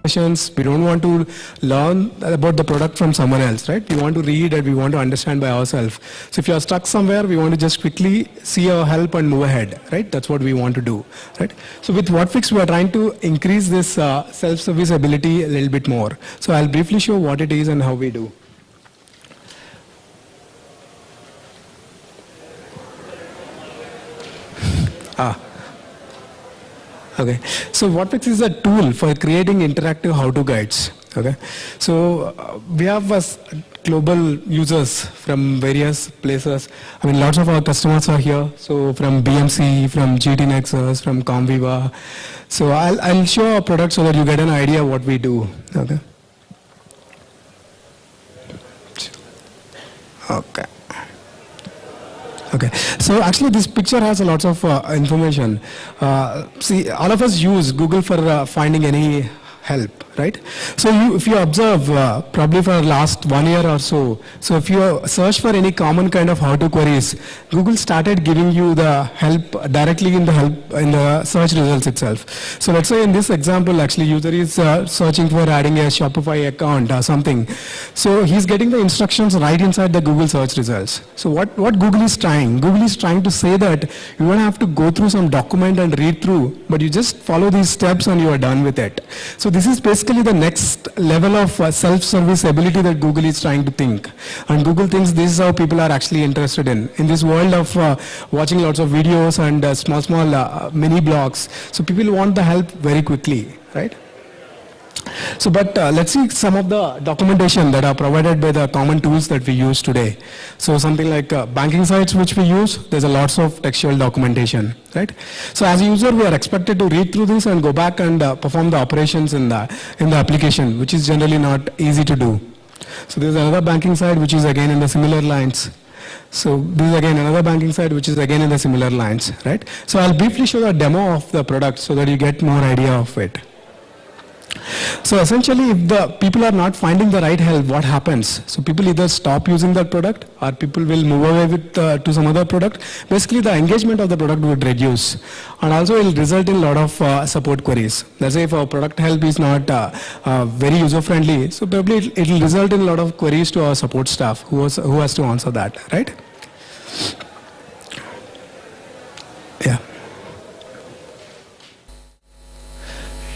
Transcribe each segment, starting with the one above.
discussions. We don't want to learn about the product from someone else, right? We want to read and we want to understand by ourselves. So if you are stuck somewhere, we want to just quickly see our help and move ahead, right? That's what we want to do, right? So with Whatfix, we are trying to increase this self-service ability a little bit more. So I'll briefly show what it is and how we do. Okay, so Whatfix is a tool for creating interactive how-to guides. Okay, so we have global users from various places. I mean, lots of our customers are here. So from BMC, from GT Nexus, from Comviva. So I'll show our product so that you get an idea what we do. Okay. Okay. Okay, so actually this picture has a lot of information. See, all of us use Google for finding any help, right? So if you observe probably for the last 1 year or so, so if you search for any common kind of how-to queries, Google started giving you the help directly in the search results itself. So let's say in this example, actually user is searching for adding a Shopify account or something. So he's getting the instructions right inside the Google search results. So what Google is trying? Google is trying to say that you don't have to go through some document and read through, but you just follow these steps and you are done with it. So this is basically the next level of self-service ability that Google is trying to think. And Google thinks this is how people are actually interested in this world of watching lots of videos and small mini blogs. So people want the help very quickly, right? So, but let's see some of the documentation that are provided by the common tools that we use today. So something like banking sites which we use, there's a lots of textual documentation, right? So as a user, we are expected to read through this and go back and perform the operations in the application, which is generally not easy to do. So there's another banking site which is again in the similar lines. So this is again another banking site which is again in the similar lines, right? So I'll briefly show the demo of the product so that you get more idea of it. So essentially, if the people are not finding the right help, what happens? So people either stop using that product or people will move away with to some other product. Basically, the engagement of the product would reduce, and also it will result in a lot of support queries. Let's say if our product help is not very user friendly, so probably it will result in a lot of queries to our support staff who has to answer that, right? Yeah.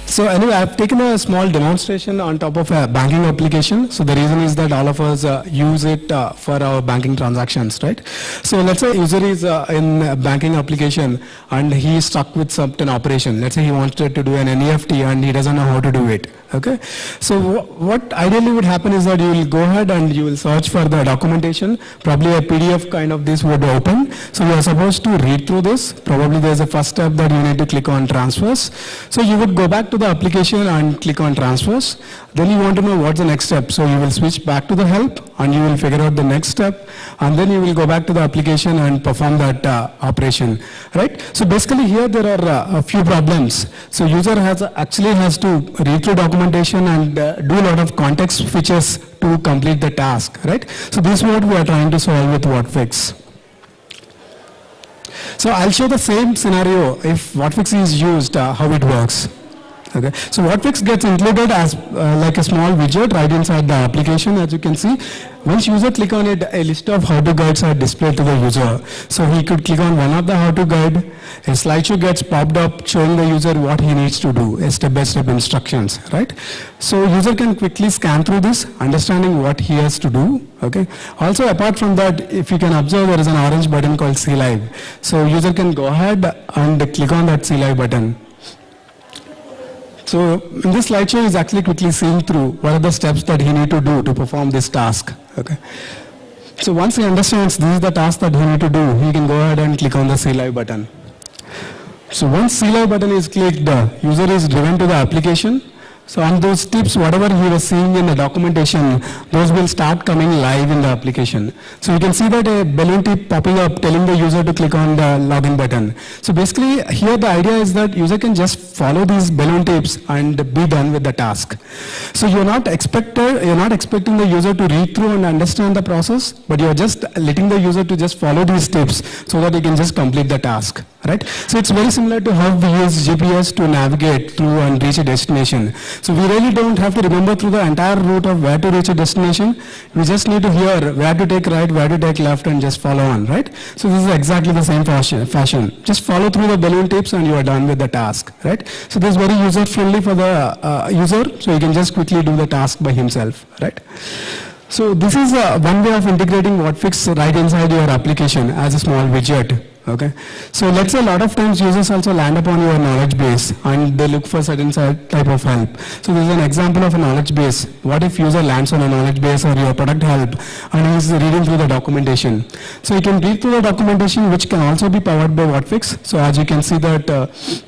So anyway, I've taken a small demonstration on top of a banking application. So the reason is that all of us use it for our banking transactions, right? So let's say user is in a banking application and he is stuck with certain operation. Let's say he wanted to do an NEFT and he doesn't know how to do it. Okay. So what ideally would happen is that you will go ahead and you will search for the documentation. Probably a PDF kind of this would open. So you are supposed to read through this. Probably there's a first step that you need to click on transfers. So you would go back to the application and click on transfers. Then you want to know what's the next step. So you will switch back to the help and you will figure out the next step. And then you will go back to the application and perform that operation, right? So basically here there are a few problems. So user actually has to read through documentation and do a lot of context switches to complete the task, right? So this is what we are trying to solve with Whatfix. So I'll show the same scenario if Whatfix is used, how it works. Okay. So Whatfix gets included as like a small widget right inside the application, as you can see. Once user click on it, a list of how-to guides are displayed to the user. So he could click on one of the how-to guide. A slideshow gets popped up showing the user what he needs to do, a step-by-step instructions, right? So user can quickly scan through this, understanding what he has to do. Okay. Also, apart from that, if you can observe, there is an orange button called See Live. So user can go ahead and click on that See Live button. So in this slideshow is actually quickly seeing through what are the steps that he need to do to perform this task. Okay. So once he understands this is the task that he need to do, he can go ahead and click on the See Live button. So once See Live button is clicked, the user is driven to the application. So on those tips, whatever he was seeing in the documentation, those will start coming live in the application. So you can see that a balloon tip popping up telling the user to click on the login button. So basically here the idea is that user can just follow these balloon tips and be done with the task. So you're not expecting the user to read through and understand the process, but you're just letting the user to just follow these tips so that he can just complete the task, right? So it's very similar to how we use GPS to navigate through and reach a destination. So we really don't have to remember through the entire route of where to reach a destination. We just need to hear where to take right, where to take left, and just follow on, right? So this is exactly the same fashion. Just follow through the balloon tips and you are done with the task, right? So this is very user friendly for the user, so he can just quickly do the task by himself, right? So this is one way of integrating WhatFix right inside your application as a small widget. Okay, so let's say a lot of times users also land upon your knowledge base and they look for certain type of help. So this is an example of a knowledge base. What if user lands on a knowledge base or your product help and he is reading through the documentation? So you can read through the documentation, which can also be powered by WhatFix. So as you can see that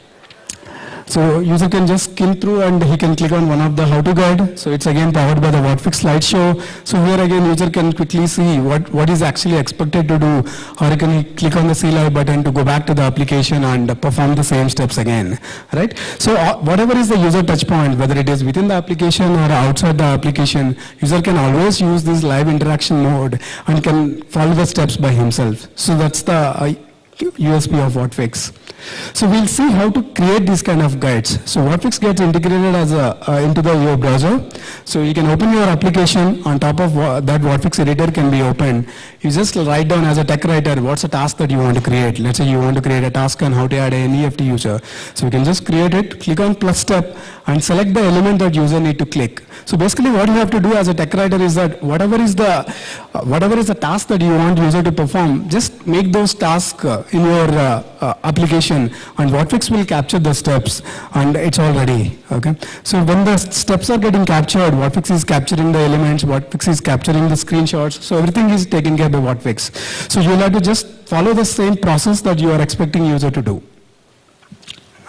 so user can just skim through and he can click on one of the how-to guide. So it's again powered by the WhatFix slideshow. So here again user can quickly see what is actually expected to do, or you can click on the see live button to go back to the application and perform the same steps again, right? So whatever is the user touch point, whether it is within the application or outside the application, user can always use this live interaction mode and can follow the steps by himself. So that's the USP of WhatFix. So we'll see how to create these kind of guides. So WhatFix gets integrated as into your browser. So you can open your application. On top of that, WhatFix editor can be opened. You just write down as a tech writer what's a task that you want to create. Let's say you want to create a task on how to add an EFT user. So you can just create it, click on plus step, and select the element that user need to click. So basically what you have to do as a tech writer is that whatever is the task that you want user to perform, just make those tasks in your application, and WhatFix will capture the steps and it's all ready. Okay. So when the steps are getting captured, WhatFix is capturing the elements, WhatFix is capturing the screenshots, so everything is taken care by WhatFix. So you'll have to just follow the same process that you are expecting user to do.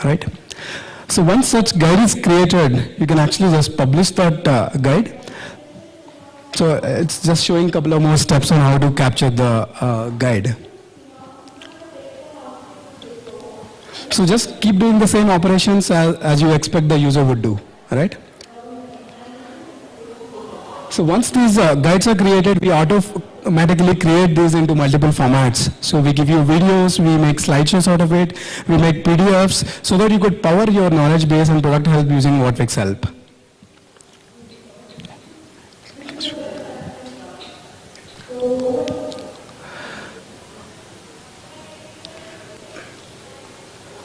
Right? So once such guide is created, you can actually just publish that guide. So it's just showing a couple of more steps on how to capture the guide. So just keep doing the same operations as you expect the user would do, right? So once these guides are created, we automatically create these into multiple formats. So we give you videos, we make slideshows out of it, we make PDFs, so that you could power your knowledge base and product help using WhatFix help.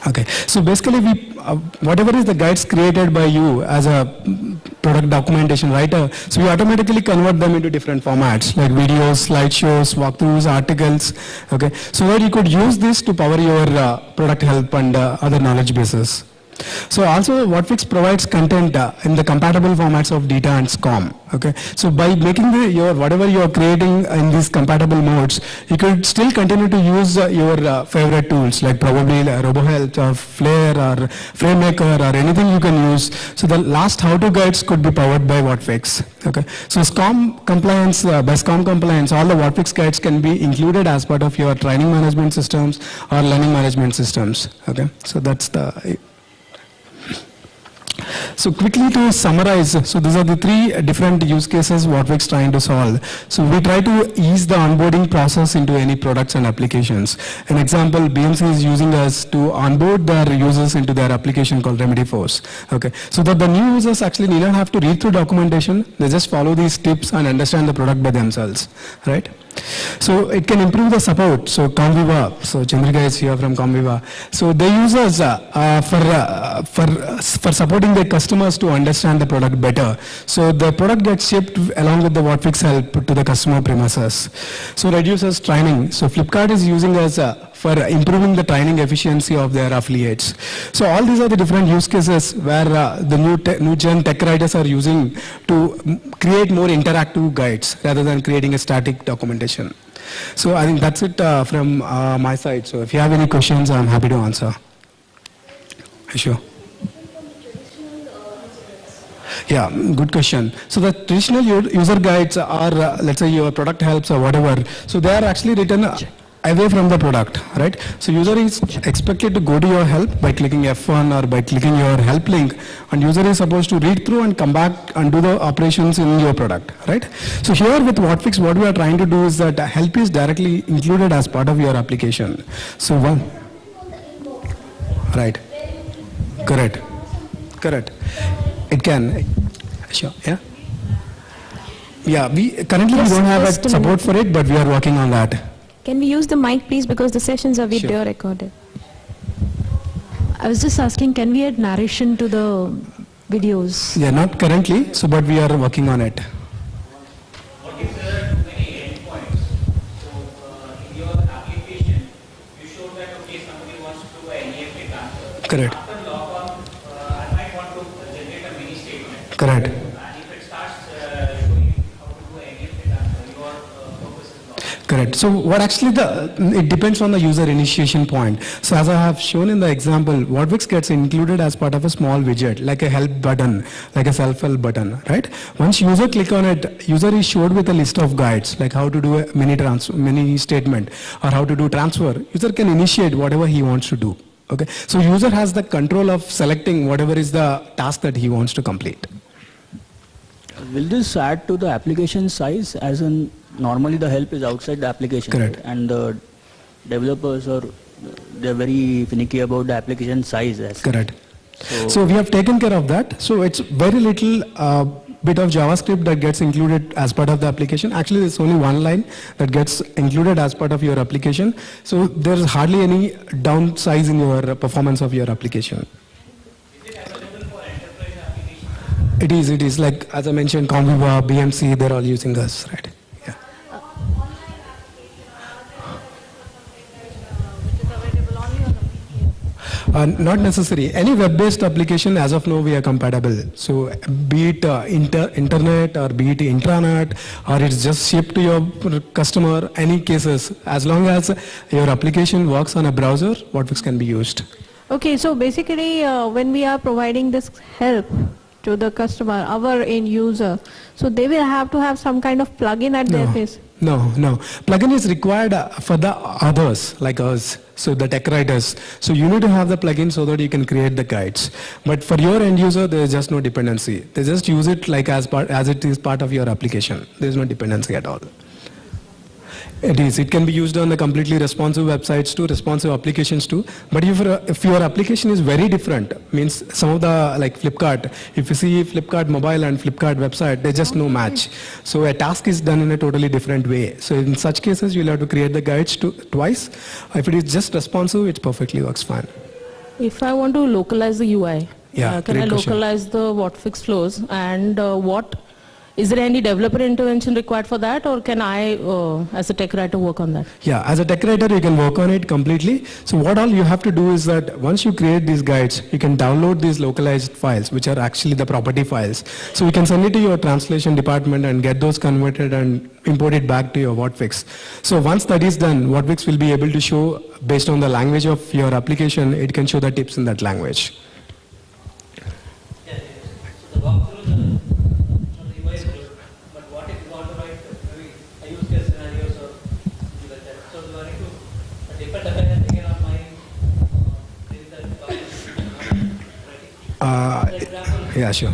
Okay, so basically whatever is the guides created by you as a product documentation writer, so we automatically convert them into different formats like videos, slideshows, walkthroughs, articles, okay, so that you could use this to power your product help and other knowledge bases. So also WhatFix provides content in the compatible formats of Data and SCORM. Okay, so by making whatever you are creating in these compatible modes, you could still continue to use your favorite tools like probably RoboHealth or Flare or FrameMaker or anything you can use. So the last how-to guides could be powered by WhatFix. Okay, so SCORM compliance, by SCORM compliance, all the WhatFix guides can be included as part of your training management systems or learning management systems. Okay, so that's the. So quickly to summarize, so these are the three different use cases WhatFix trying to solve. So we try to ease the onboarding process into any products and applications. An example, BMC is using us to onboard their users into their application called RemedyForce. Okay, so that the new users actually need not have to read through documentation, they just follow these tips and understand the product by themselves, right? So it can improve the support. So Comviva, so Chandrika is here from Comviva. So they use us for supporting their customers to understand the product better. So the product gets shipped along with the WhatFix help to the customer premises. So reduces training. So Flipkart is using us for improving the training efficiency of their affiliates. So all these are the different use cases where the new gen tech writers are using to create more interactive guides rather than creating a static documentation. So I think that's it from my side. So if you have any questions, I'm happy to answer. Sure. Yeah, good question. So the traditional user guides are, let's say your product helps or whatever. So they are actually written away from the product, right? So user is expected to go to your help by clicking F1 or by clicking your help link, and user is supposed to read through and come back and do the operations in your product, right? So here with WhatFix, what we are trying to do is that help is directly included as part of your application. So right, correct. it can. Sure. Yeah. Yeah. We currently we don't have just a a support minute. for it, but we are working on that. Can we use the mic, please, because the sessions are Sure. video recorded. I was just asking, can we add narration to the videos? Yeah, not currently. So, but we are working on it. What if there are too many endpoints? So in your application, you show that okay, somebody wants to do an NEFT transfer. Correct. After log on, I might want to generate a mini statement. Correct. And if it starts showing how to do an NEFT transfer, your purpose is lost. Correct. So what actually it depends on the user initiation point. So as I have shown in the example, Whatfix gets included as part of a small widget, like a help button, like a self-help button, right? Once user click on it, user is showed with a list of guides, like how to do a mini statement, or how to do transfer. User can initiate whatever he wants to do. Okay. So user has the control of selecting whatever is the task that he wants to complete. Will this add to the application size, as in normally the help is outside the application? Correct. Right? And the developers they're very finicky about the application size. Correct. So we have taken care of that. So it's very little bit of JavaScript that gets included as part of the application. Actually, there's only one line that gets included as part of your application. So there's hardly any downsize in your performance of your application. It is like, as I mentioned, Conviva, BMC, they're all using us, right? Yeah. Not necessary. Any web-based application, as of now, we are compatible. So be it internet, or be it intranet, or it's just shipped to your customer, any cases, as long as your application works on a browser, Whatfix can be used. Okay, so basically when we are providing this help to the customer, our end user, so they will have to have some kind of plugin at their place. No. Plugin is required for the others like us, so the tech writers. So you need to have the plugin so that you can create the guides. But for your end user, there is just no dependency. They just use it like as it is part of your application. There is no dependency at all. It is. It can be used on the completely responsive websites too, responsive applications too. But if your application is very different, means some of the, like Flipkart, if you see Flipkart mobile and Flipkart website, there's just no match. So a task is done in a totally different way. So in such cases, you'll have to create the guides twice. If it is just responsive, it perfectly works fine. If I want to localize the UI, Yeah, can I great question. localize the Whatfix flows, and is there any developer intervention required for that, or can I, as a tech writer, work on that? Yeah, as a tech writer, you can work on it completely. So what all you have to do is that once you create these guides, you can download these localized files, which are actually the property files. So you can send it to your translation department and get those converted and import it back to your Whatfix. So once that is done, Whatfix will be able to show, based on the language of your application, it can show the tips in that language. So the walkthrough the UI is good, but what if you want to write maybe a use case scenarios or something like that? So you are into a different dependency again on my things that for example, Yeah, sure.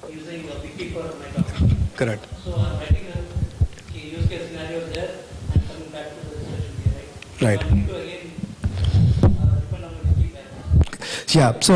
using a Wiki for my document. Correct. So I'm writing a use case scenarios there and coming back to the discussion here, right? Right. So I need to again depend on the Wiki back. Yeah, so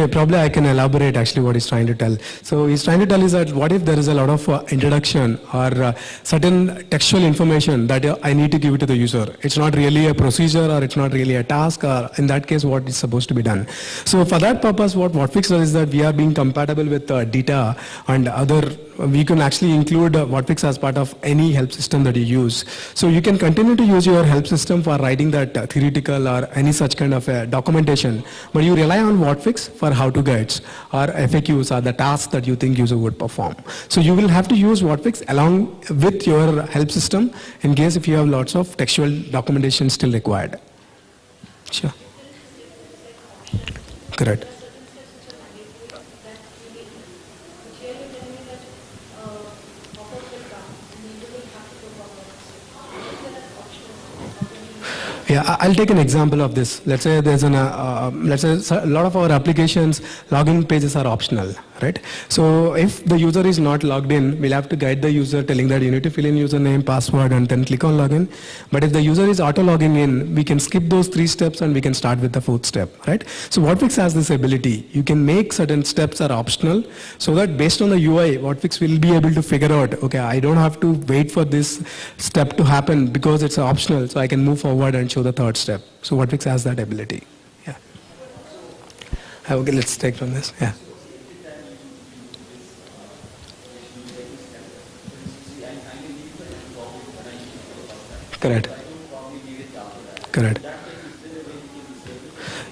probably I can elaborate actually what he's trying to tell. So he's trying to tell is that what if there is a lot of introduction or certain textual information that I need to give it to the user. It's not really a procedure, or it's not really a task, or in that case what is supposed to be done. So for that purpose, what Whatfix does is that we are being compatible with Data and other. We can actually include Whatfix as part of any help system that you use. So you can continue to use your help system for writing that theoretical or any such kind of documentation, but you rely on Whatfix for how-to guides or FAQs or the tasks that you think user would perform. So you will have to use Whatfix along with your help system in case if you have lots of textual documentation still required. Sure. Correct. Yeah, I'll take an example of this. Let's say there's let's say a lot of our applications, login pages are optional, right? So if the user is not logged in, we'll have to guide the user telling that you need to fill in username, password, and then click on login. But if the user is auto logging in, we can skip those 3 steps and we can start with the 4th step, right? So Whatfix has this ability. You can make certain steps are optional so that based on the UI, Whatfix will be able to figure out, okay, I don't have to wait for this step to happen because it's optional, so I can move forward and show the 3rd step. So Whatfix has that ability. Yeah. Okay, let's take from this. Yeah. Correct. Correct.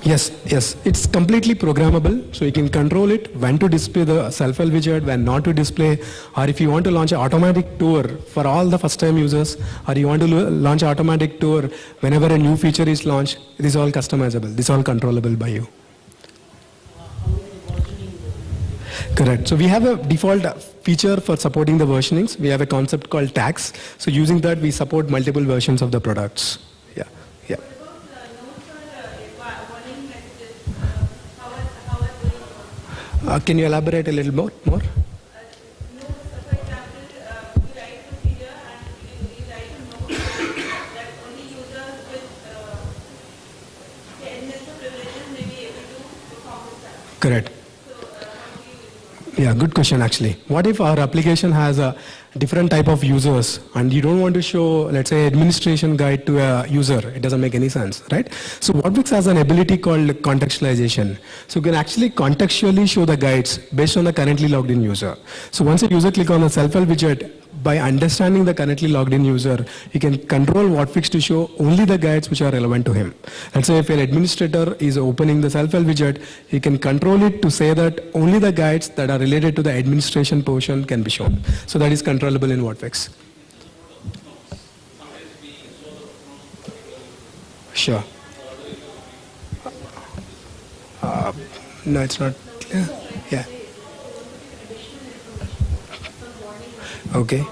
Yes, yes. It's completely programmable, so you can control it when to display the self-help widget, when not to display, or if you want to launch an automatic tour for all the first-time users, or you want to launch an automatic tour whenever a new feature is launched, it is all customizable. This is all controllable by you. Correct. So we have a default feature for supporting the versionings. We have a concept called tags. So using that, we support multiple versions of the products. Yeah. Yeah. Can you elaborate a little more? Correct. Yeah, good question actually. What if our application has a different type of users and you don't want to show, let's say, administration guide to a user? It doesn't make any sense, right? So Whatfix has an ability called contextualization. So you can actually contextually show the guides based on the currently logged in user. So once a user click on the self-help widget, by understanding the currently logged in user, you can control Whatfix to show only the guides which are relevant to him. Let's say if an administrator is opening the self-help widget, you can control it to say that only the guides that are related to the administration portion can be shown. So that is controllable in Whatfix. Sure. No, it's not clear. Yeah. Okay.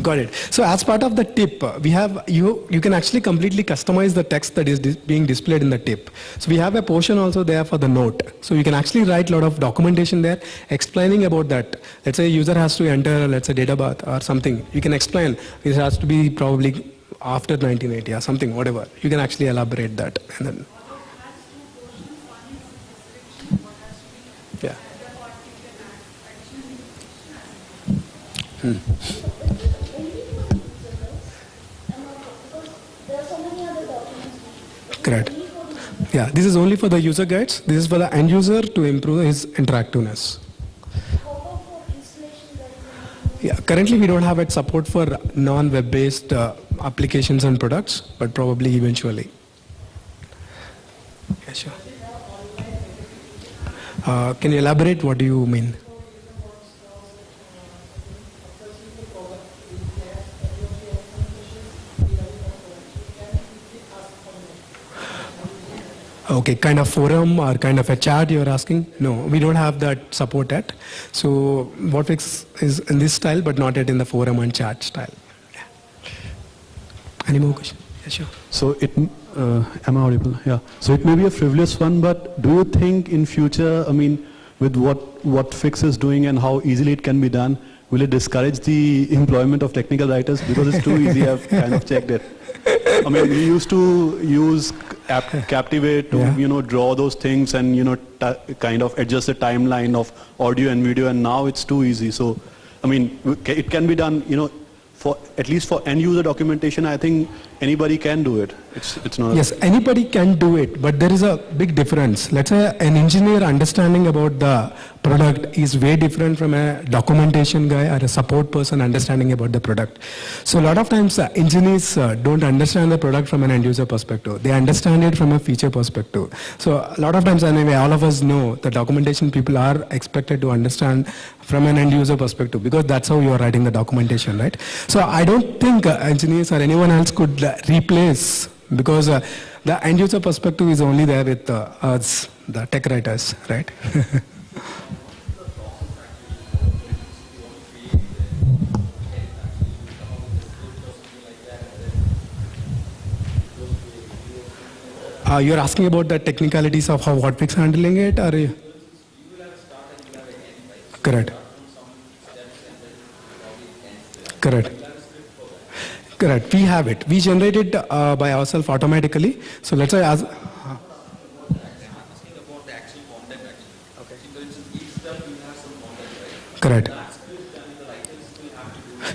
Got it. So as part of the tip, we have you can actually completely customize the text that is being displayed in the tip. So we have a portion also there for the note. So you can actually write a lot of documentation there explaining about that. Let's say a user has to enter, let's say, date of birth or something. You can explain it has to be probably after 1980 or something, whatever. You can actually elaborate that. And then, yeah. Correct. Yeah, this is only for the user guides. This is for the end user to improve his interactiveness. Yeah, currently we don't have it support for non-web-based applications and products, but probably eventually. Yeah, sure. Can you elaborate? What do you mean? Okay, kind of forum or kind of a chat you're asking? No, we don't have that support yet. So Whatfix is in this style, but not yet in the forum and chat style. Yeah. Any more questions? Yeah, sure. So am I audible? Yeah. So it may be a frivolous one, but do you think in future, I mean, with what Whatfix is doing and how easily it can be done, will it discourage the employment of technical writers? Because it's too easy, I've kind of checked it. I mean, we used to use Captivate to, draw those things and, kind of adjust the timeline of audio and video, and now it's too easy. So, I mean, it can be done, for at least for end user documentation. I think anybody can do it. It's not. Yes, anybody can do it, but there is a big difference. Let's say an engineer understanding about the product is way different from a documentation guy or a support person understanding about the product. So a lot of times engineers don't understand the product from an end user perspective. They understand it from a feature perspective. So a lot of times, anyway, all of us know the documentation people are expected to understand from an end user perspective, because that's how you are writing the documentation, right? So I don't think engineers or anyone else could replace, because the end user perspective is only there with us, the tech writers, right? You're asking about the technicalities of how Whatfix handling it, or? Correct. Correct. Correct. We have it. We generate it by ourselves automatically. So let's say as. Correct.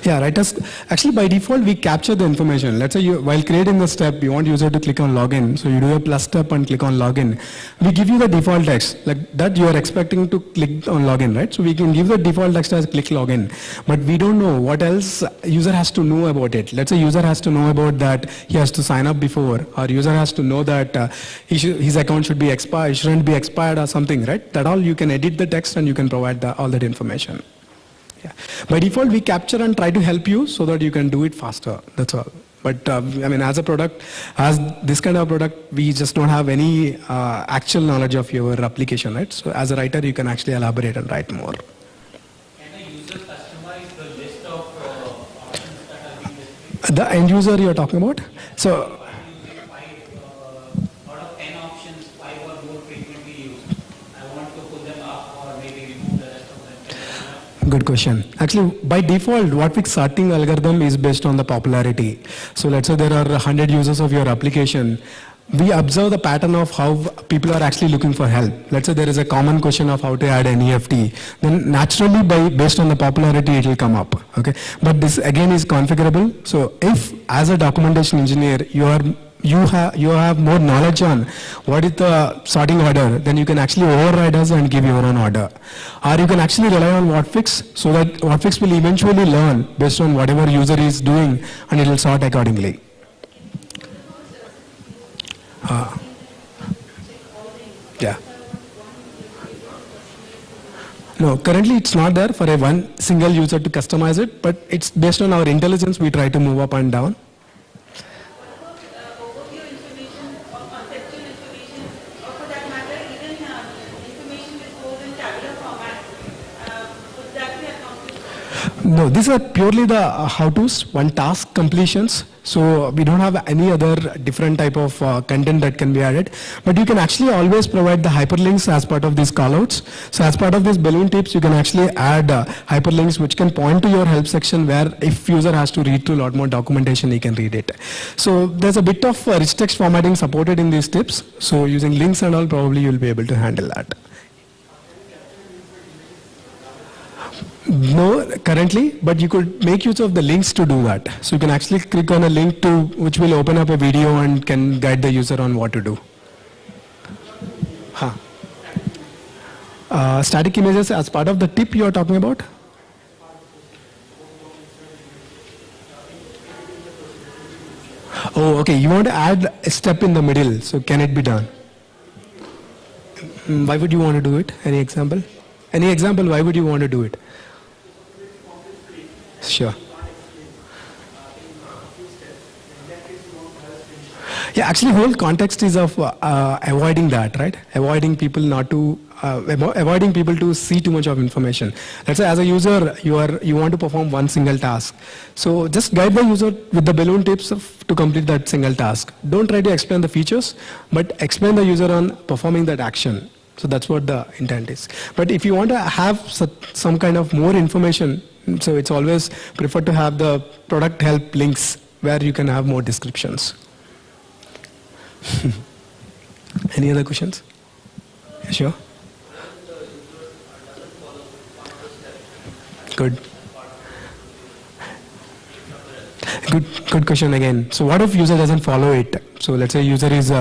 Yeah, writers, actually by default we capture the information. Let's say you, while creating the step, you want user to click on login. So you do a plus step and click on login. We give you the default text, like that you are expecting to click on login, right? So we can give the default text as click login. But we don't know what else user has to know about it. Let's say user has to know about that he has to sign up before, or user has to know that his account should be expired, shouldn't be expired or something, right? That all you can edit the text and you can provide all that information. Yeah. By default, we capture and try to help you so that you can do it faster. That's all. But I mean, as a product, as this kind of product, we just don't have any actual knowledge of your application, right? So as a writer, you can actually elaborate and write more. Can a user customize the list of options that are being displayed? The end user you're talking about? So. Out of 10 options, 5 are more frequently used. I want to put them up or maybe remove the rest of them. Good question. Actually, by default, Whatfix sorting algorithm is based on the popularity. So let's say there are 100 users of your application. We observe the pattern of how people are actually looking for help. Let's say there is a common question of how to add an EFT. Then naturally, based on the popularity, it will come up. Okay. But this again is configurable. So if, as a documentation engineer, you have more knowledge on what is the sorting order, then you can actually override us and give your own order. Or you can actually rely on Whatfix so that Whatfix will eventually learn based on whatever user is doing and it will sort accordingly. Yeah. No, currently it's not there for a one single user to customize it, but it's based on our intelligence we try to move up and down. No, these are purely the how-tos, one task completions. So we don't have any other different type of content that can be added. But you can actually always provide the hyperlinks as part of these callouts. So as part of these balloon tips, you can actually add hyperlinks which can point to your help section where if user has to read through a lot more documentation, he can read it. So there's a bit of rich text formatting supported in these tips. So using links and all, probably you'll be able to handle that. No, currently, but you could make use of the links to do that. So you can actually click on a link to which will open up a video and can guide the user on what to do. Static images as part of the tip you are talking about? Oh, okay. You want to add a step in the middle. So can it be done? Why would you want to do it? Any example? Any example? Why would you want to do it? Sure. Yeah, actually, whole context is of avoiding that, right? Avoiding people to see too much of information. Let's say, as a user, you want to perform one single task. So just guide the user with the balloon tips to complete that single task. Don't try to explain the features, but explain the user on performing that action. So that's what the intent is. But if you want to have some kind of more information, so it's always preferred to have the product help links where you can have more descriptions. Any other questions? Sure. Good. Good question again. So what if user doesn't follow it? So let's say user is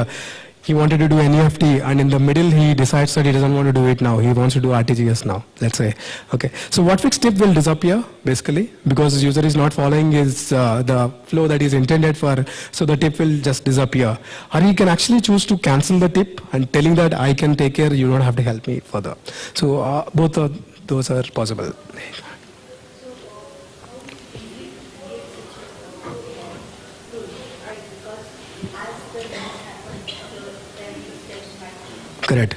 he wanted to do NEFT and in the middle he decides that he doesn't want to do it now. He wants to do RTGS now, let's say. Okay. So Whatfix tip will disappear basically because the user is not following his, the flow that is intended for, so the tip will just disappear. Or he can actually choose to cancel the tip and telling that I can take care, you don't have to help me further. So both of those are possible. Correct.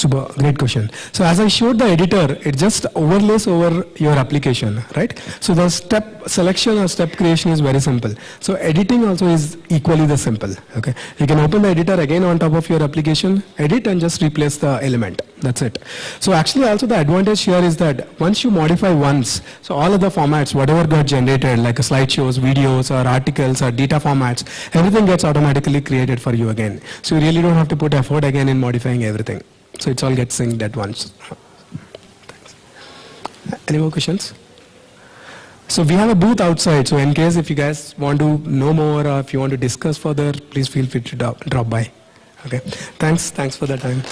Super, great question. So as I showed the editor, it just overlays over your application, right? So the step selection or step creation is very simple. So editing also is equally the simple, okay? You can open the editor again on top of your application, edit and just replace the element. That's it. So actually also the advantage here is that once you modify once, so all of the formats, whatever got generated, like slideshows, videos or articles or data formats, everything gets automatically created for you again. So you really don't have to put effort again in modifying everything. So it's all gets synced at once. Thanks. Any more questions? So we have a booth outside. So in case if you guys want to know more or if you want to discuss further, please feel free to drop by. Okay. Thanks for the time.